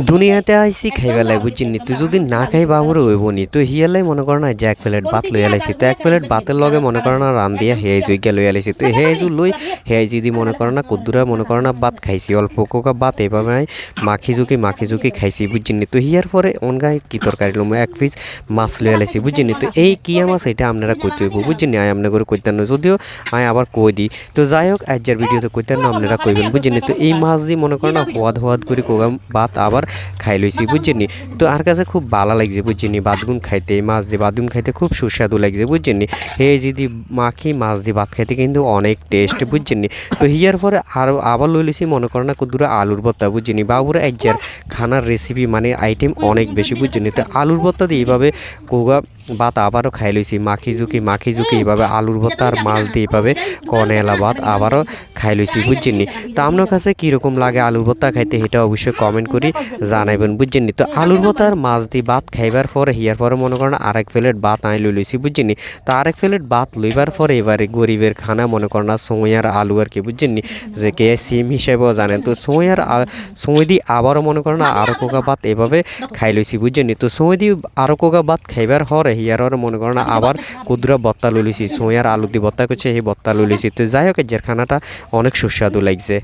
দুনিয়াতে আইসি খাইবেলাই বুঝছিনি তুই যদি না খাই বাবুরে হইবনি তো হিয়ালাই মনে কর না যে এক প্লেট ভাত লইয়া লাইছি তো এক প্লেট ভাতের লগে মনে কর না রান দিয়া হেয়াই জইকে লইয়া লাইছি তো হেয়াইজু লই হেয়াই যদি মনে কর না কদ্দুরা মনে কর না ভাত খাইছি অল্প কোকা ভাত এইভাবে আমি মাখি ঝুঁকি খাইছি বুঝছিনি তো হিয়ার পরে অনগাই কি তরকারি লম এক পিস মাছ লইয়া লাইছি বুঝছিনি তো এই কিয়া মাছ এটা আপনারা কইতে হইব বুঝছিনি আয় আপনার করে কইতেন যদিও আমি আবার কই দিই তো যাই হোক আজকের ভিডিওতে কইতেন না আপনারা কইবেন বুঝছিনি তো এই মাছ দিয়ে মনে কর না হওয়াদ করে কোকা ভাত আবার খাই লইছি বুঝছেনি তো আর কাছে খুব ভালো লাগছে বুঝছেনি বাদগুন খাইতে মাছ দিয়ে বাদগুন খাইতে খুব সুস্বাদু লাগছে বুঝছেনি এই যদি মাখি মাছ দিয়ে ভাত খাইতে কিন্তু অনেক টেস্ট বুঝছেনি তো হিয়ার পরে আবার লই লইছি মনে করেন না কুদুরা আলুর ভর্তা বুঝছেনি বাবুরা একজার খানার রেসিপি মানে আইটেম অনেক বেশি বুঝছেনি তো আলুর ভর্তা দিয়ে এইভাবে কোগা ভাত আবারও খাই লইছি মাখি ঝুঁকি এইভাবে আলুর ভর্তা আর মাছ দিয়ে এইভাবে কনেলা ভাত আবারও খাই লইছি বুঝছেনি তো আপনার কাছে কীরকম লাগে আলুর ভর্তা খাইতে এটা অবশ্যই কমেন্ট করি জানাইবেন বুঝছেনি তো আলুর ভর্তা আর মাছ দিয়ে ভাত খাইবার পরে হিয়ার পরে মনে করেন আরেক প্লেট ভাত আই লইছি বুঝছেনি তো আরেক প্লেট ভাত লইবার পরে এবারে গরিবের খানা মনে করেন না সময় আর আলু আর কি বুঝছেনি যে কে সিম হিসেবেও জানেন তো সময় দিয়ে আবারও মনে করেন না আরও কোকা ভাত এভাবে খাই লইছি বুঝছেনি তো সময় দিয়ে আরও কোকা ভাত খাইবার হরে হিয়ার মনে করেন আবার কুদরা বত্তা লইছি সময় আর আলু দিয়ে বত্তা করছে এই বত্তা লইছি তো যাই হোক যে খানাটা অনেক সুস্বাদু লাগছে।